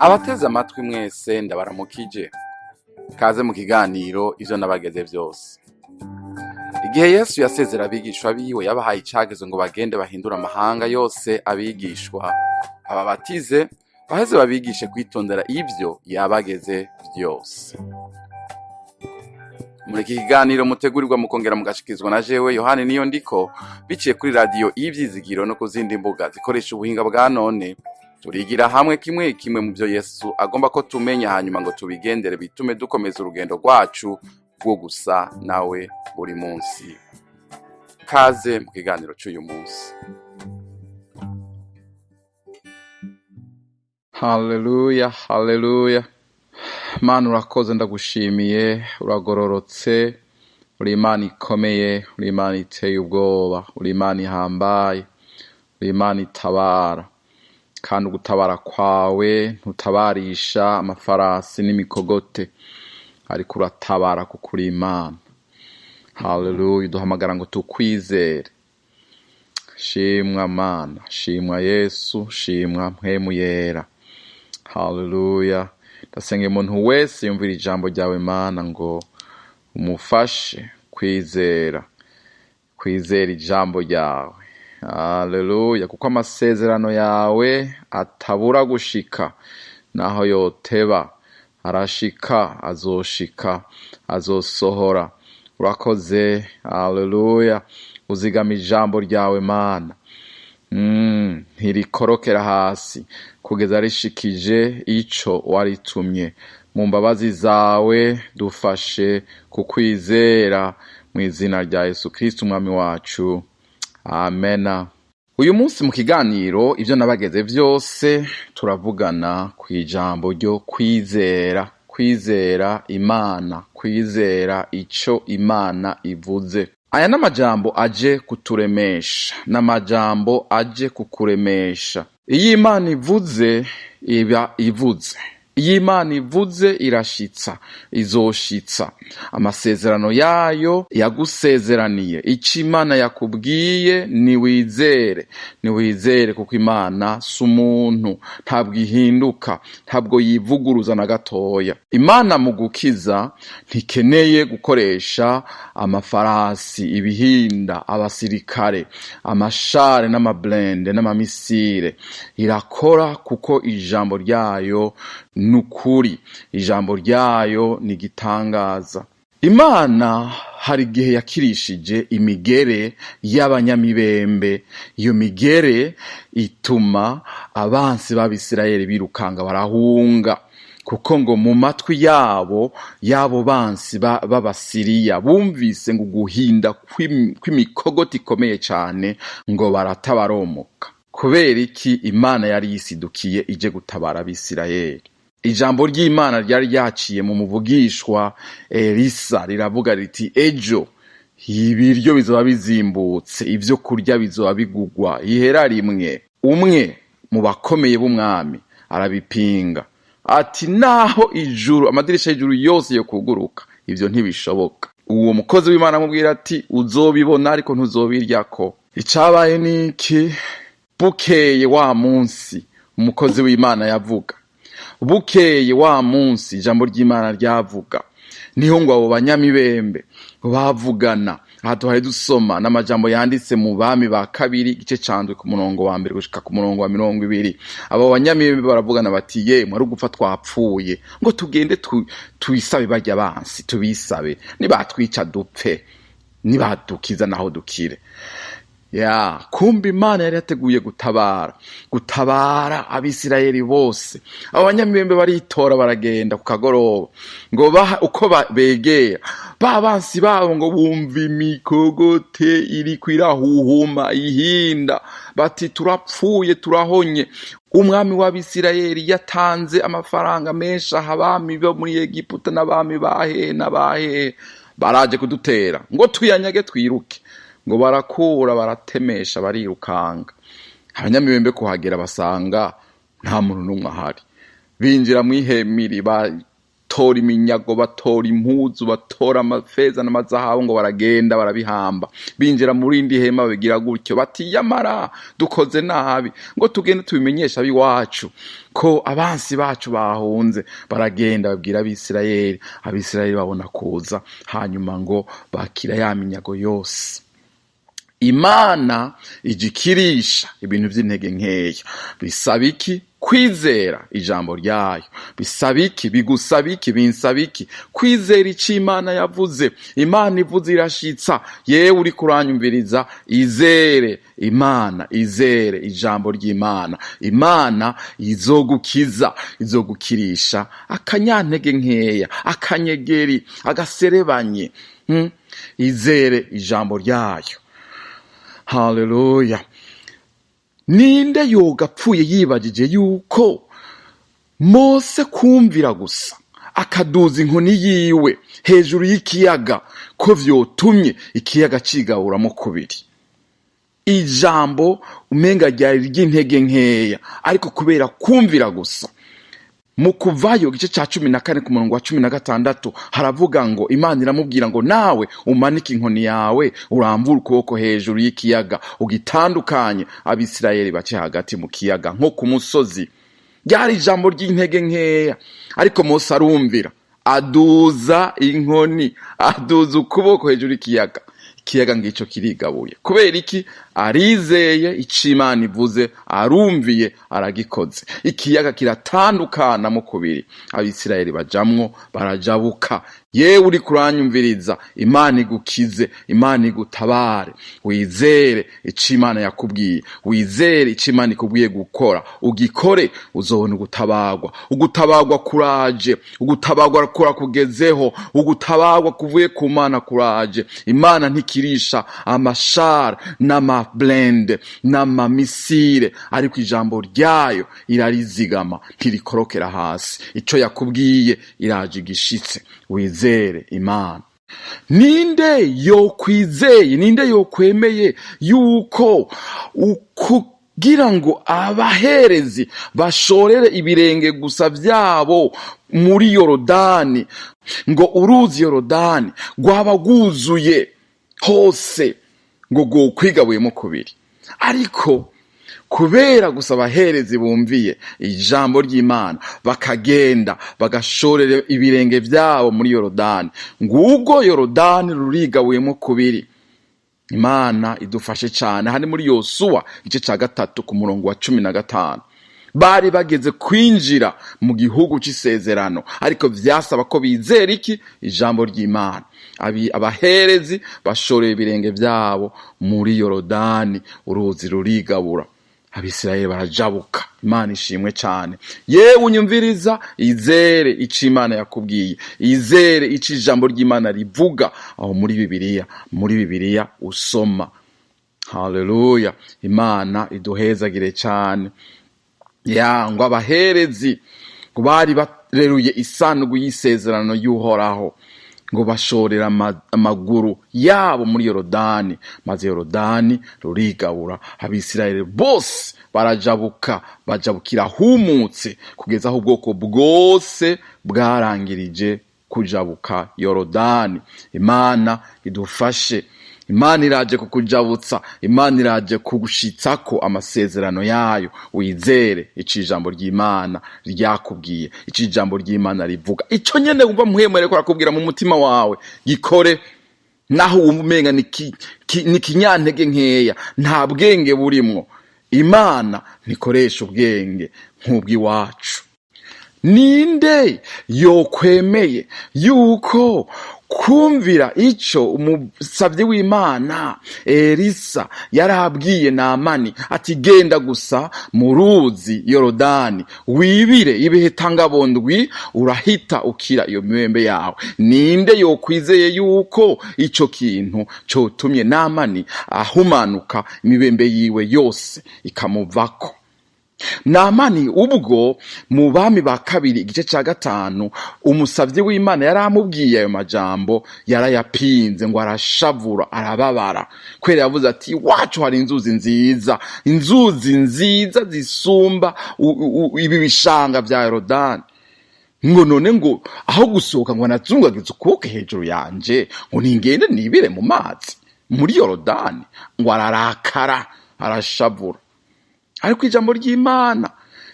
Abateze amatwi mwese ndabaramukije. Kaze mu kiganiro ivyo nabageze vyose. Igihe Yesu yasezera abigishwa biwe yabahaye icagezo ngo bagende bahindura amahanga yose abigishwa, ababatize, baheze babigishe kwitondera ivyo yabageze vyose. Muri iki kiganiro mutegurirwa mukongera mugashikizwa na jewe Yohani Niyondiko, biciye kuri radio Ivyizigiro no ku zindi mbuga zikoresha ubuhinga bwa none. Turigira hamwe kimwe kimwe mu byo Yesu agomba ko tumenya, hanyuma ngo tubigendere bitume dukomeza urugendo rwacu rwo gusa nawe buri munsi. Kaze mu kiganiro cy'uyu munsi. Haleluya, haleluya. Mana urakoze, ndagushimiye, uragororotse, uri Imana ikomeye, uri Imana iteye ubwoba, uri Imana ihambaye, uri Imana itabara. Kandi ugutabara kwawe ntutabarisha amafarasi n'imikogote, ariko uratabara kuko uri Imana. Haleluya, duhamagara ngo tukwizere. Shimwa Mana, shimwa Yesu, shimwa Mpwemu Yera. Haleluya. Ndasenge umuntu wese yumvira ijambo ryawe Mana ngo umufashe kwizera ijambo ryawe. Haleluya, kuko amasezerano yawe atabura gushika, naho yoteba arashika, azoshika, azosohora. Urakoze, haleluya, uzigama ijambo ryawe Mana, ntirikorokera hasi kugeza rishikije ico waritumye. Mu mbabazi zawe dufashe kukwizera, mu izina rya Yesu Kristo umwami wacu, amena. Uyu munsi mu kiganiro ivyo nabageze vyose turavugana ku ijambo ryo kwizera Imana, kwizera ico Imana ivuze. Aya n'amajambo aje kuturemesha, n'amajambo aje kukuremesha. Iyo Imana ivuze iba ivuze, iyo Imana ivuze irashitsa, izoshitsa. Amasezerano yayo yagusezeraniye, ico Imana yakubwiye niwizere kuko Imana si umuntu, ntabwo ihinduka, ntabwo yivuguruza na gatoya. Imana mu gukiza ntikeneye gukoresha amafarasi, ibihinda, abasirikare, amashare n'amablende n'amamisire. Irakora kuko ijambo ryayo nukuri, ijambo ryayo ni gitangaza. Imana hari igihe yakirishije imigere y'abanyamibembe. Iyo migere ituma abansi b'Abisirayeli birukanga barahunga, kuko ngo mu matwi yabo bansi b'Abasiriya bumvise ngo guhinda kw'imikogoti ikomeye cyane, ngo baratabaromoka. Kubera iki? Imana yari yisidukiye ije gutabara Abisirayeli. Ijambo ry'Imana ryari ryaciye mu muvugishwa Elisa, riravuga riti ejo ibiryo bizoba bizimbutse, ivyo kurya bizoba bigugwa ihera rimwe. Umwe mu bakomeye b'umwami arabipinga, ati naho ijuru, amadirisha y'ijuru yose yo kuguruka, ivyo ntibishoboka. Uwo mukozi w'Imana amubwira ati uzobibona ariko ntuzobiryako. Icabaye niki? Bukeye wa munsi umukozi w'Imana yavuga, bukeye wa munsi ijambo ry'Imana ryavuga, niho ngo abo banyamibembe bavugana. Aha tuhari dusoma n'amajambo yanditse mu Bami ba kabiri igice candwe ku murongo wa mbere gushika ku murongo wa 20. Abo banyamibembe baravugana bati yemwe ari gupfa twapfuye, ngo tugende tubisabe barya abansi, tubisabe nibatwica dupfe, nibadukiza naho dukire. Kumbe Imana yari yateguye gutabara Abisirayeli bose. Abanyamibembe baritora baragenda ku kagoroba, ngo uko begera bansi babo ngo bumva imikogote iri kwirahuhuma ihinda, bati turapfuye, turahonye. Umwami w'Abisirayeli yatanze amafaranga menshi abami bo muri Egiputa n'abami bahe baraje kudutera, ngo tuyanyage twiruke. Ngo barakura, baratemesha, barirukanga. Abanyamibembe kuhagera basanga nta muntu n'umwe ahari. Binjira mu ihemiri, batora iminyago, batora impuzu, batora amafeza n'amazahabu, ngo baragenda barabihamba, binjira muri indi hema babigira gutyo, bati yamara dukoze nabi, ngo tugende tubimenyesha abiwacu ko abansi bacu bahunze. Baragenda babwira Abisirayeli, Abisirayeli babona kuza, hanyuma ngo bakira ya minyago yose. Imana ijikirisha ibintu vy'intege nkeya. Bisaba iki? Kwizera ijambo ryayo. Bisaba iki? Bigusaba iki? Binsaba iki? Kwizera ico Imana yavuze. Imana ivuze irashitsa. Yewe uri kuranyumviriza, izere Imana, izere ijambo ry'Imana. Imana izogukiza, izogukirisha akanyantege nkeya, akanyegeri, agaserebanye. Izere ijambo ryayo. Haleluya. Ninde yogapfuye yibagije yuko Mose kumvira gusa akaduza inkoni yiwe hejuru y'ikiyaga ko vyotumye ikiyaga cigaburamo kubiri? Ijambo umenga ryari ry'intege nkeya, ariko kubera kumvira gusa. Mu Kuvayo igice ca 14 ku murongo wa 16 haravuga ngo Imana iramubwira ngo nawe umanike inkoni yawe, urambura ukuboko hejuru y'ikiyaga, ugitandukanye Abisirayeli bace hagati mu kiyaga nko ku musozi. Ryari ijambo ry'intege nkeya, ariko Mose arumvira, aduza inkoni, aduza ukuboko hejuru y'ikiyaga. Ikiyaga ngico kirigabuye. Kubera iki? Arizeye ico Imana ivuze, arumviye, aragikoze. Ikiyaga kiratandukana mu kubiri. Abisirayeli bajamwo, barajabuka. Yewe uri kuranyumviriza, Imana igukize, Imana igutabare. Wizere ico Imana yakubwiye, wizere ico Imana ikubwiye gukora, ugikore, uzobona ugutabarwa. Ugutabarwa kuraje, ugutabarwa kurakugezeho, ugutabarwa kuvuye ku Mana kuraje. Imana ntikirisha amashara n'amablende n'amamisire, ariko ijambo ryayo irarizigama, ntirikorokera hasi. Ico yakubwiye iraje igishitse. Wizere Imana. Ninde yokwizeye, ninde yokwemeye yuko kugira ngo abaherezi bashorere ibirenge gusa vyabo muri Yorodani, ngo uruzi Yorodani rwaba rwuzuye hose, ngo rwokwigabuyemo kubiri? Ariko kubera gusa abaherezi bumviye ijambo ry'Imana, bakagenda bagashorera ibirenge vyabo muri Yorodani, ngubwo Yorodani rurigabuyemo kubiri. Imana idufashe cane. Hani muri Yosuwa igice ca 3 ku murongo wa 15 bari bageze kwinjira mu gihugu c'isezerano, ariko vyasaba ko bizera iki? Ijambo ry'Imana. Abaherezi bashoreye ibirenge vyabo muri Yorodani, uruzi rurigabura. Abisirayeli barajabuka. Imana ishimwe cane. Yewe unyumviriza, izere ico Imana yakubwiye, izere ico ijambo ry'Imana rivuga aho muri Bibiliya usoma. Haleluya. Imana iduhezagire cane. Ngo abaherezi ngo bari bareruye isanduku y'isezerano y'Uhoraho, ngo bashorera amaguru yabo muri Yorodani, maze Yorodani rurigabura. Abisirayeli bose barajabuka, bajabukira humutse, kugeza aho ubwoko bwose bwarangirije kujabuka Yorodani. Imana idufashe. Imana iraje kukujabutsa, Imana iraje kugushitsako amasezerano yayo. Wizere ico ijambo ry'Imana ryakubwiye, ico ijambo ry'Imana rivuga. Ico nyene wumva muhemere ko arakubwira mu mutima wawe, gikore. Naho wumva umenga ni kinyantege nkeya, nta bwenge burimwo, Imana ntikoresha ubwenge nk'ubw'iwacu. Ninde yokwemeye yuko kumvira ico umusavyi w'Imana Elisa yarabwiye Naamani ati genda gusa mu ruzi Yorodani wibire ibihetangabondwi urahita ukira iyo mibembe yawe? Ninde yokwizeye yuko ico kintu cotumye Naamani ahumanuka imibembe yiwe yose ikamuvako? Naamani ubwo mu Bami ba kabiri igice ca 5 umusavyi w'Imana yaramubwiye ayo majambo, yarayapinze ngo arashavura, arababara, kwera yavuze ati wacu hari inzuzi nziza zisumba ibi bishanga vya Yorodani. ngo none ngo aho gusohoka ngo anazungagize ukuboko hejuru yanje ngo ningende nibire mu mazi muri Yorodani, ngo ararakara arashavura. Ariko ijambo ry'Imana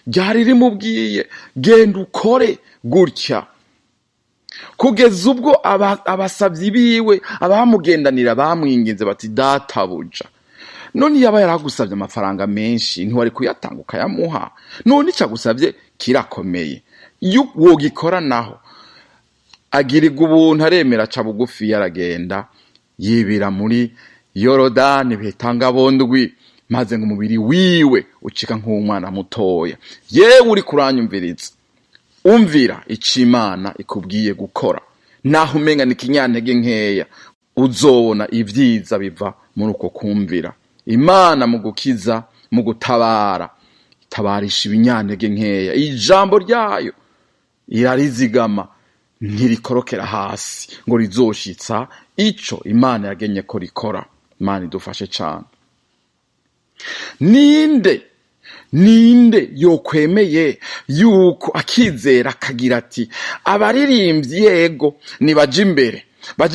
ryari rimubwiye genda ukore gutya, kugeza ubwo abasavyi biwe abamugendanira bamwinginze bati databuja, none yaba yaragusavye amafaranga menshi ntiwari kuyatanga ukayamuha, none icagusavye kirakomeye, wogikora naho. Agirirwa ubuntu aremera, aca bugufi yaragenda yibira muri Yorodani bitanga bondwi, maze ngo umubiri wiwe ucika nk'umwana mutoya. Yewe uri kuranyumviriza, umvira ico Imana ikubwiye gukora, naho umenga ni kinyantege nkeya, uzobona ivyiza biva muri uko kumvira. Imana mu gukiza, mu gutabara, itabarisha ibinyantege nkeya. Ijambo ryayo irarizigama, ntirikorokera hasi ngo rizoshitsa ico Imana yagenye ko rikora. Imana idufashe cane. Ninde yokwemeye yuko akizera akagira ati abaririmbyi yego ni baje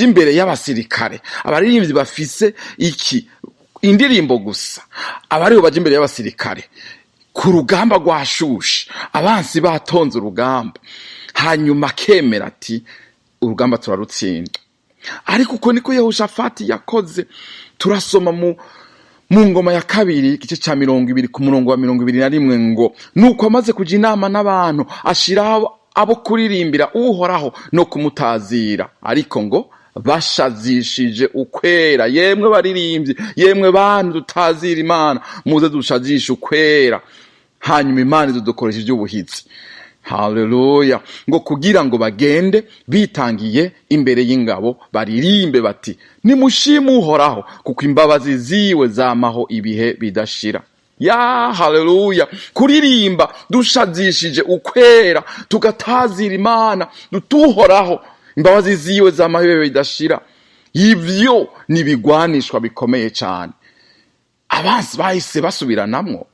imbere y'abasirikare, abaririmbyi bafise indirimbo gusa, abariho baje imbere y'abasirikare ku rugamba rwashushe, abansi batonze urugamba, hanyuma akemera ati urugamba turarutsinda. Ariko uko niko Yehoshafati yakoze. Turasoma mu ngoma ya kabiri igice ca 20 ku murongo wa 21 ngo nuko amaze kuja inama n'abantu ashiraho abo kuririmbira Uhoraho no kumutazira, ariko ngo bashazishije ukwera. Yemwe baririmbyi, yemwe bantu dutazira Imana, muze dushazishe ukwera, hanyuma Imana izodukoresha ivy'ubuhizi. Haleluya. Ngo kugira ngo bagende bitangiye imbere y'ingabo baririmbe bati nimushime Uhoraho kuko imbabazi ziwe zamaho ibihe bidashira. Ya haleluya. Kuririmba dushazishije ukwera, tugatazira Imana, dutuhoraho, imbabazi ziwe zamaho ibihe bidashira. Ivyo nibigwanishwa bikomeye cyane. Abansi bahise basubiranamwo.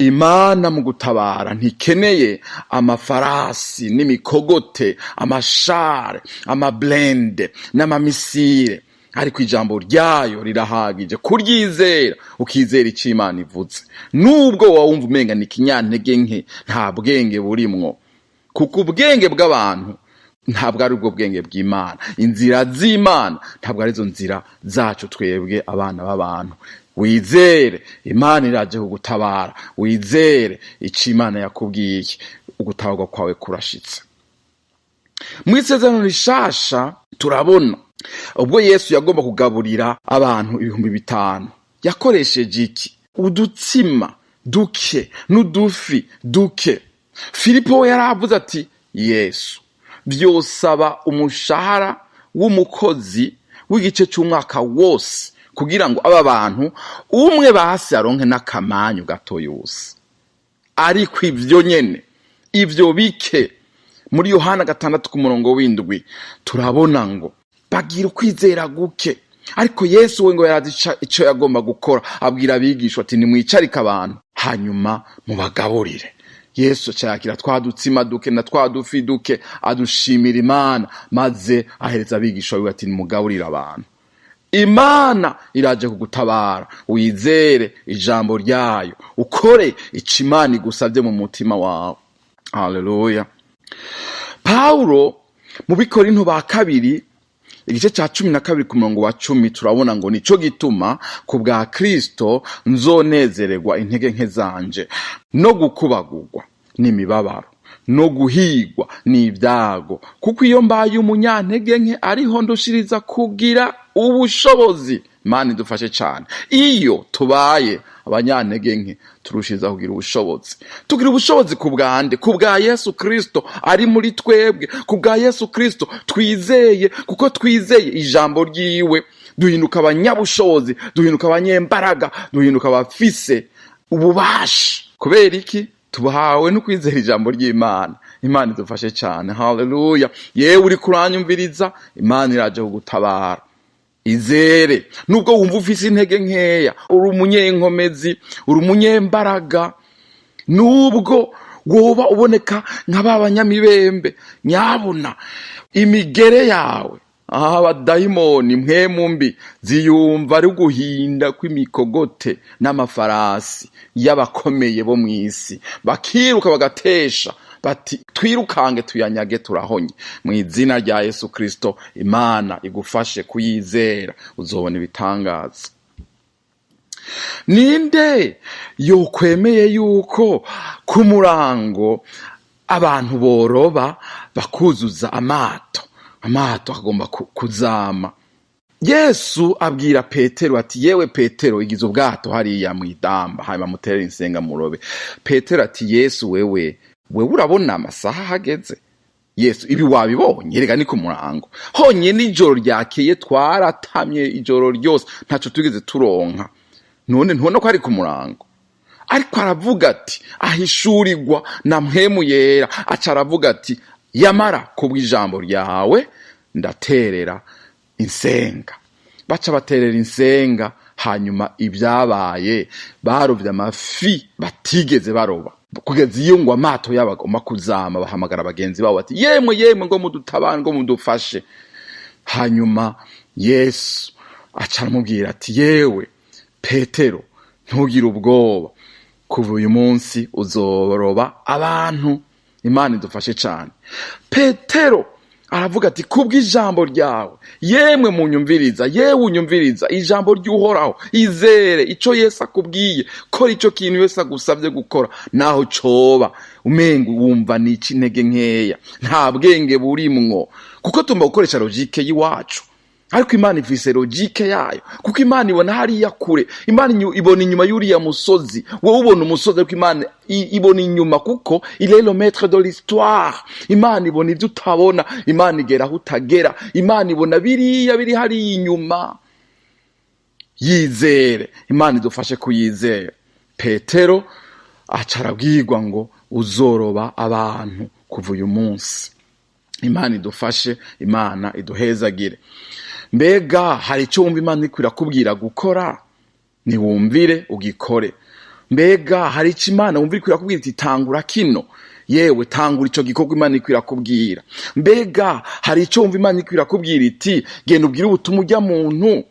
Imana mu gutabara ntikeneye amafarasi n'imikogote, amashare, amablende n'amamisire, ariko ijambo ryayo rirahagije kuryizera, ukizera ico Imana ivuze. Nubwo wawumva umenga ni kinyantege nke, nta bwenge burimwo, kuko ubwenge bw'abantu ntabwo ari ubwo bwenge bw'Imana. Inzira z'Imana ntabwo arizo nzira zacu twebwe abana b'abantu. Wizere Imana iraje kugutabara, wizere ico Imana yakubwiye, ugutabarwa kwawe kurashitse. Mu Isezerano rishasha turabona ubwo Yesu yagomba kugaburira abantu 5,000 yakoresheje iki? Udutsima duke n'udufi duke. Filipo yaravuze ati Yesu, vyosaba umushahara w'umukozi w'igice c'umwaka wose kugira ngo aba bantu umwe basi aronke n'akamanyu gato yose. Ariko ivyo nyene, ivyo bike, muri Yohana 6 ku murongo w'7 turabona ngo bagira ukwizera guke. Ariko Yesu we ngo yarazi ico yagomba gukora, abwira abigishwa ati nimwicarike abantu hanyuma mubagaburire. Yesu cyakira twadutsima duke na twadufi duke, adushimira Imana, maze ahereza abigishwa biwe ati nimugaburire abantu. Imana iraje kugutabara, wizere ijambo ryayo, ukore ico Imana igusavye mu mutima wawe. Haleluya. Paulo mu Bikorinto ba kabiri igice ca 12 ku murongo wa 10 turabona ngo nico gituma ku bwa Kristo nzonezererwa intege nke zanje no gukubagurwa n'imibabaro no guhigwa n'ibyago, kuko iyo mbaye umunyantege nke ariho ndushiriza kugira ubushobozi. Imana idufashe cyane. Iyo tubaye abanyantege nke turushiza kugira ubushobozi. Tugira ubushobozi ku bwande, ku bwa Yesu Kristo ari muri twebwe, ku bwa Yesu Kristo twizeye, kuko twizeye ijambo ryiwe duhinduka abanyabushobozi, duhinduka abanyembaraga, duhinduka abafise ububasha. Kubera iki? Tubahawe no kwizera ijambo ry'Imana. Imana idufashe cyane. Haleluya. Yewe uri kuranyumviriza, Imana iraje kugutabara. Izere, nubwo wumva ufise intege nkeya, uri umunyenkomezi, uri umunyembaraga, nubwo woba uboneka nka ba banyamibembe, nyabuna imigere yawe abadayimoni mpwemu mbi ziyumva ari guhinda kw'imikogote n'amafarasi y'abakomeye bo mw'isi, bakiruka bagatesha bati twirukange tuyanyage turahonye. Mu izina rya Yesu Kristo, Imana igufashe kuyizera, uzobona ibitangaza. Ninde yokwemeye yuko ku murango abantu boroba bakuzuza amato akagomba kuzama? Yesu abwira Petero ati, yewe Petero, igize ubwato hariya mw'idamba, hanyuma mutere insenga murobe. Petero ati, Yesu wewe urabona amasaha hageze? Yesu, ibi wabibonye? Erega ni ku murango honye, n'ijoro ryakeye twaratamye ijoro ryose ntaco tugeze turonka, none ntubona ko ari ku murango? Ariko aravuga ati, ahishurirwa na mpwemu yera, aca aravuga ati, yamara kubw'ijambo ryawe ndaterera insenga. Baca baterera insenga, hanyuma ibyabaye barovye amafi batigeze baroba, kugeza iyo ngo amato y'abagomba kuzama. Bahamagara bagenzi babo bati, yemwe ngo mudutabane, ngo mudufashe. Hanyuma Yesu aca aramubwira ati, yewe Petero, ntugire ubwoba, kuva uyu munsi uzoroba abantu. Imana idufashe cyane. Petero aravuga ati, kubw'ijambo ryawe yemwe munyumviriza, yewe unyumviriza ijambo ry'Uhoraho, izere ico Yesu akubwiye, kora ico kintu Yesu agusavye gukora, naho coba umengo wumva n'ici intege nkeya, nta bwenge burimwo, kuko tumba gukoresha logike y'iwacu. Ariko Imana ifise logike yayo, kuko Imana ibona hariya kure. Imana ibona inyuma y'uriya musozi, wowe ubona umusozi, ariko Imana ibona inyuma, kuko il est le maître de l'histoire. Imana ibona ivyo utabona, Imana igera aho utagera, Imana ibona biriya biri hariya inyuma. Yizere, Imana idufashe kuyizera. Petero aca arabwirwa ngo uzoroba abantu kuva uyu munsi. Imana idufashe, Imana iduhezagire. Mbega hari icyo wumva Imana iriko irakubwira gukora? Niwumvire ugikore. Mbega hari icyo Imana wumva iriko irakubwira iti tangura kino? Yewe tangura ico gikorwa Imana iriko irakubwira. Mbega hari icyo wumva Imana iriko irakubwira iti genda ubwire ubutumwa urya muntu,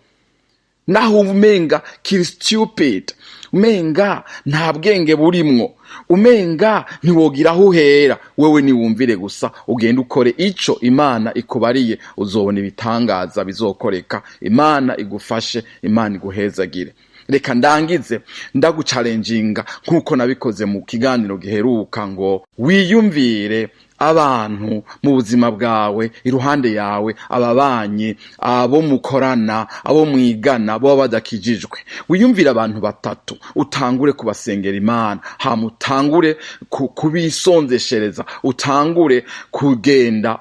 naho umenga kiri stupid, umenga nta bwenge burimwo, umenga ntiwogira aho uhera, wewe niwumvire gusa, ugenda ukore ico Imana ikubariye, uzobona ibitangaza bizokoreka. Imana igufashe, Imana iguhezagire. Reka ndangize ndagucalenjinga nkuko nabikoze mu kiganiro giheruka, ngo wiyumvire abantu mu buzima bwawe, iruhande yawe, ababanye, abo mukorana, abo mwigana, bo badakijijwe. Wiyumvire abantu batatu, utangure kubasengera Imana, hama utangure kubisonzeshereza, utangure kugenda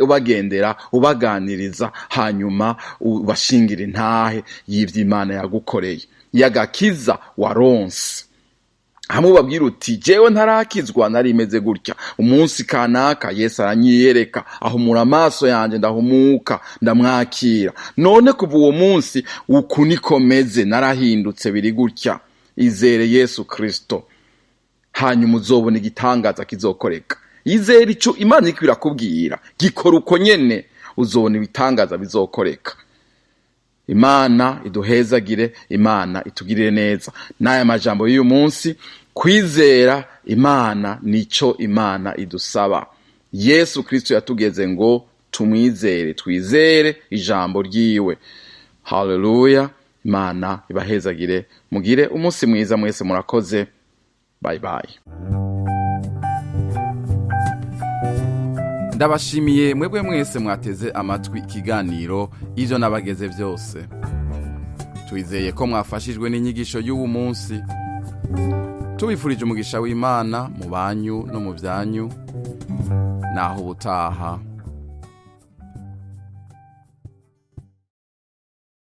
ubagendera, ubaganiriza, hanyuma ubashingire intahe y'ivyo Imana yagukoreye, y'agakiza waronse. Hamwe babwira uti, jewe ntarakizwa, narimeze gutya, umunsi kanaka Yesu aranyiyereka, ahumura amaso yanje, ndahumuka, ndamwakira, none kuva uwo munsi uku niko meze, narahindutse, biri gutya. Izere Yesu Kristo, hanyuma uzobona igitangaza kizokoreka. Izere ico Imana iriko irakubwira, gikora uko nyene, uzobona ibitangaza bizokoreka. Imana iduhezagire, Imana itugirire neza. N'aya majambo y'uyu munsi, kwizera Imana nico Imana idusaba. Yesu Kristo yatugeze ngo tumwizere, twizere ijambo ryiwe. Haleluya. Imana ibahezagire, mugire umunsi mwiza mwese, murakoze. Bye bye. Ndabashimiye mwebwe mwese mwateze amatwi ikiganiro ivyo nabageze byose. Twizeye ko mwafashijwe n'inyigisho y'ubu munsi. Tubifurije umugisha w'Imana mu banyu no mu byanyu. Naho ubutaha.